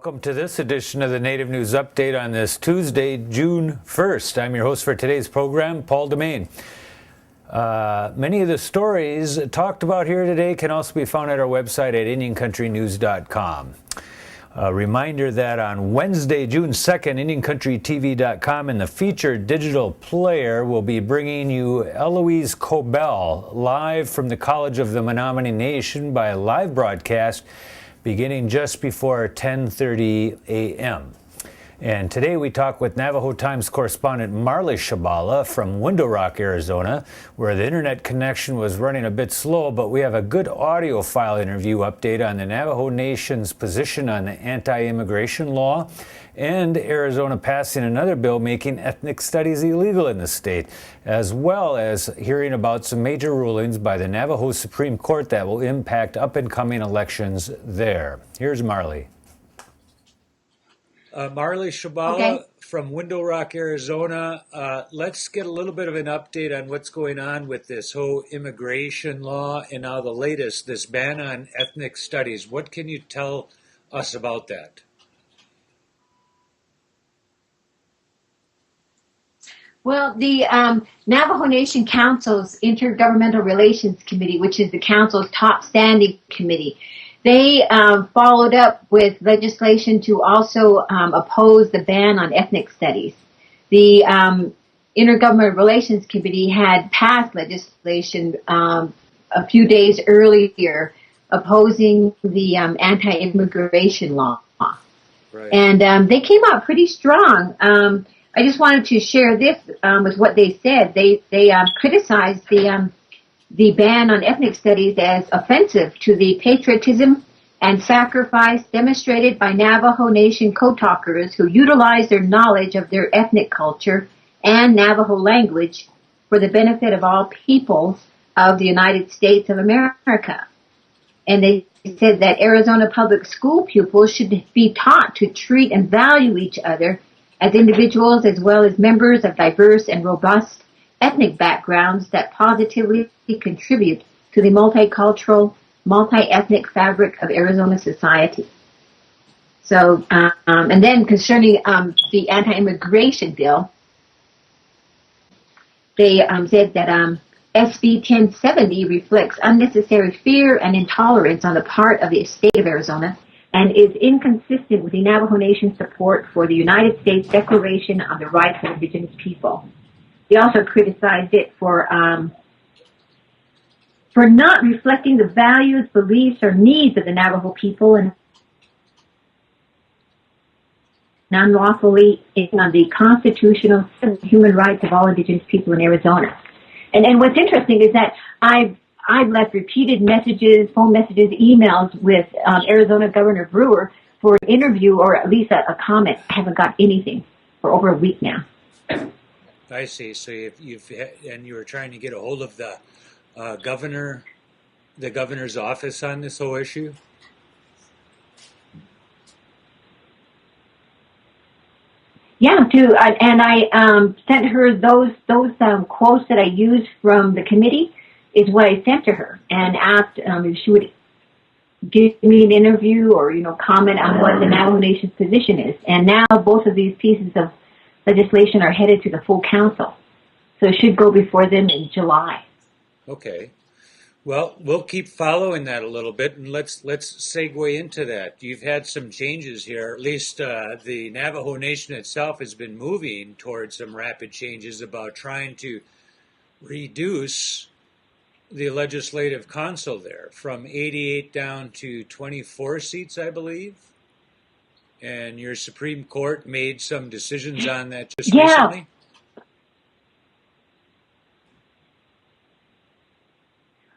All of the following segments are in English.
Welcome to this edition of the Native News Update on this Tuesday, June 1st. I'm your host for today's program, Paul DeMain. Many of the stories talked about here today can also be found at our website at IndianCountryNews.com. A reminder that on Wednesday, June 2nd, IndianCountryTV.com and the featured digital player will be bringing you Eloise Cobell live from the College of the Menominee Nation by a live broadcast beginning just before 10:30 a.m. And today we talk with Navajo Times correspondent Marley Shebala from Window Rock, Arizona, where the internet connection was running a bit slow, but we have a good audio file interview update on the Navajo Nation's position on the anti-immigration law and Arizona passing another bill making ethnic studies illegal in the state, as well as hearing about some major rulings by the Navajo Supreme Court that will impact up-and-coming elections there. Here's Marley. Marley Shebala from Window Rock, Arizona. Let's get a little bit of an update on what's going on with this whole immigration law and now the latest, this ban on ethnic studies. What can you tell us about that? Well, the Navajo Nation Council's Intergovernmental Relations Committee, which is the council's top standing committee, they followed up with legislation to also oppose the ban on ethnic studies. The Intergovernmental Relations Committee had passed legislation a few days earlier opposing the anti-immigration law. Right. And they came out pretty strong. I just wanted to share this with what they said. They criticized the ban on ethnic studies as offensive to the patriotism and sacrifice demonstrated by Navajo Nation code talkers who utilize their knowledge of their ethnic culture and Navajo language for the benefit of all peoples of the United States of America. And they said that Arizona public school pupils should be taught to treat and value each other as individuals as well as members of diverse and robust ethnic backgrounds that positively contribute to the multicultural, multi-ethnic fabric of Arizona society. So, and then concerning the anti-immigration bill, they said that SB 1070 reflects unnecessary fear and intolerance on the part of the state of Arizona and is inconsistent with the Navajo Nation's support for the United States Declaration on the Rights of Indigenous People. They also criticized it for not reflecting the values, beliefs, or needs of the Navajo people and unlawfully on the constitutional and human rights of all Indigenous people in Arizona. And what's interesting is that I've left repeated messages, phone messages, emails with Arizona Governor Brewer for an interview or at least a comment. I haven't got anything for over a week now. I see. So and you were trying to get a hold of the governor's office on this whole issue? Yeah, and I sent her those quotes that I used from the committee is what I sent to her and asked if she would give me an interview or, comment on what the Navajo Nation's position is. And now both of these pieces of legislation are headed to the full council. So it should go before them in July. Okay. Well, we'll keep following that a little bit, and let's segue into that. You've had some changes here. At least the Navajo Nation itself has been moving towards some rapid changes about trying to reduce the legislative council there from 88 down to 24 seats, I believe. And your Supreme Court made some decisions on that just recently.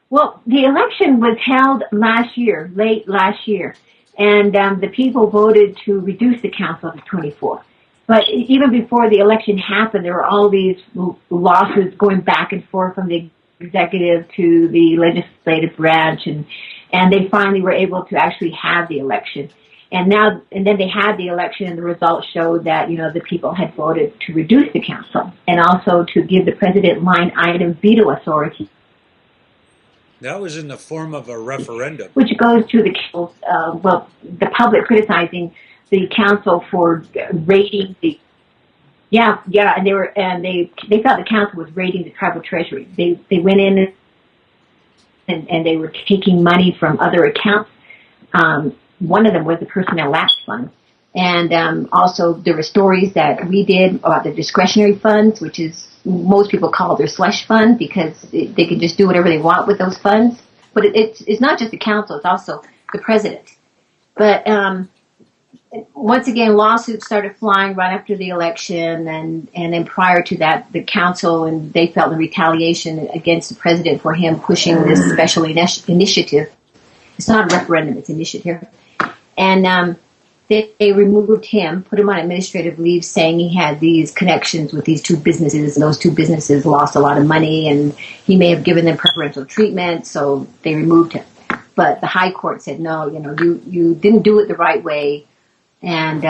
Well, the election was held late last year, and the people voted to reduce the council to 24. But even before the election happened, there were all these lawsuits going back and forth from the executive to the legislative branch, and they finally were able to actually have the election. And then they had the election, and the results showed that, the people had voted to reduce the council and also to give the president line item veto authority. That was in the form of a referendum. Which goes to the public criticizing the council for raiding the. Yeah, and they thought the council was raiding the tribal treasury. They went in and they were taking money from other accounts. One of them was the personnel lapse fund. And also there were stories that we did about the discretionary funds, which is most people call their slush fund because they can just do whatever they want with those funds. But it's not just the council, it's also the president. But once again, lawsuits started flying right after the election, and then prior to that, the council, and they felt the retaliation against the president for him pushing this special initiative. It's not a referendum, it's an initiative. And they removed him, put him on administrative leave, saying he had these connections with these two businesses, and those two businesses lost a lot of money, and he may have given them preferential treatment, so they removed him. But the High Court said, no, you didn't do it the right way. And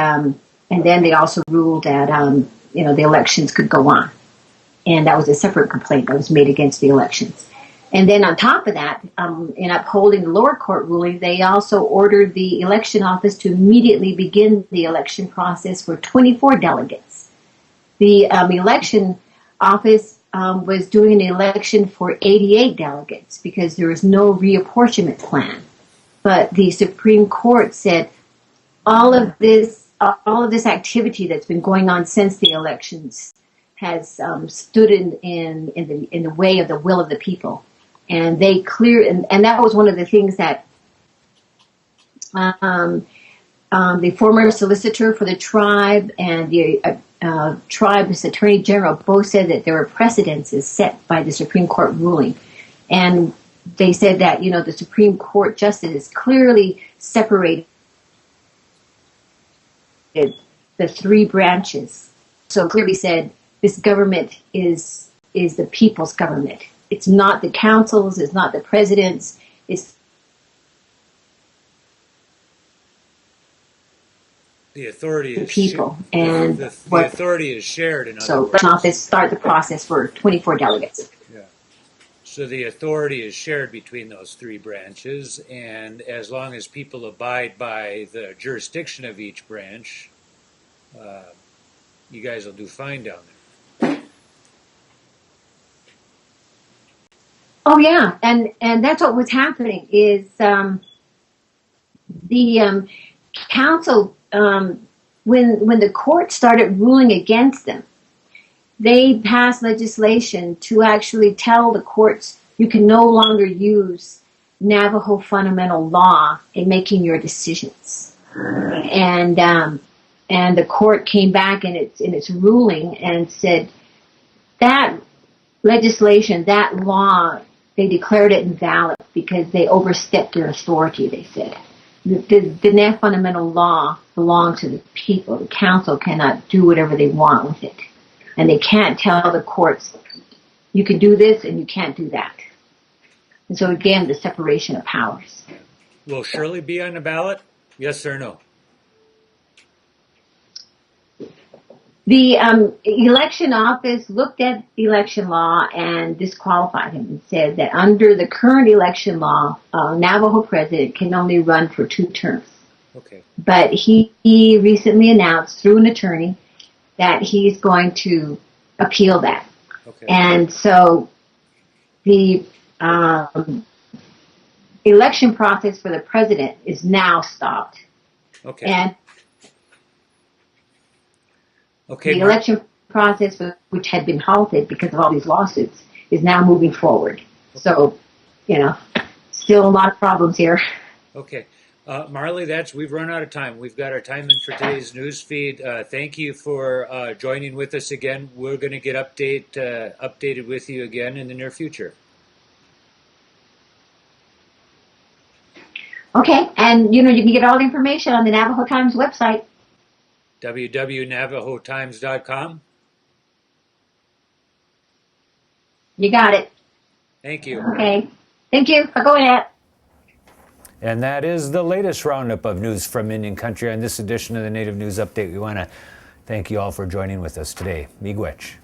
then they also ruled that, the elections could go on. And that was a separate complaint that was made against the elections. And then on top of that, in upholding the lower court ruling, they also ordered the election office to immediately begin the election process for 24 delegates. The election office was doing an election for 88 delegates because there was no reapportionment plan. But the Supreme Court said, all of this activity that's been going on since the elections has stood in the way of the will of the people, and they and that was one of the things that the former solicitor for the tribe and the tribe's attorney general both said that there were precedences set by the Supreme Court ruling, and they said that the Supreme Court justice clearly separated the three branches. So clearly said this government is the people's government. It's not the councils, it's not the presidents, it's the authority the people. And the authority is shared in other words. So the office start the process for 24 delegates. Yeah. So the authority is shared between those three branches, and as long as people abide by the jurisdiction of each branch, you guys will do fine down there. Oh yeah, and that's what was happening is the council when the court started ruling against them, they passed legislation to actually tell the courts you can no longer use Navajo fundamental law in making your decisions. And the court came back in its ruling and said that legislation, that law, they declared it invalid because they overstepped their authority, they said. The Navajo fundamental law belongs to the people. The council cannot do whatever they want with it. And they can't tell the courts, you can do this and you can't do that. And so again, the separation of powers. Will Shirley be on the ballot? Yes or no? The election office looked at election law and disqualified him and said that under the current election law, Navajo president can only run for 2 terms. Okay. But he recently announced through an attorney that he's going to appeal that. Okay. And so the election process for the president is now stopped. Okay. And okay, the election process, which had been halted because of all these lawsuits, is now moving forward. Okay. So, still a lot of problems here. Okay. Marley, we've run out of time. We've got our time in for today's news feed. Thank you for joining with us again. We're going to get updated with you again in the near future. Okay, and you can get all the information on the Navajo Times website. www.navajotimes.com. You got it. Thank you. Okay. Thank you for going at. And that is the latest roundup of news from Indian Country on this edition of the Native News Update. We want to thank you all for joining with us today. Miigwech.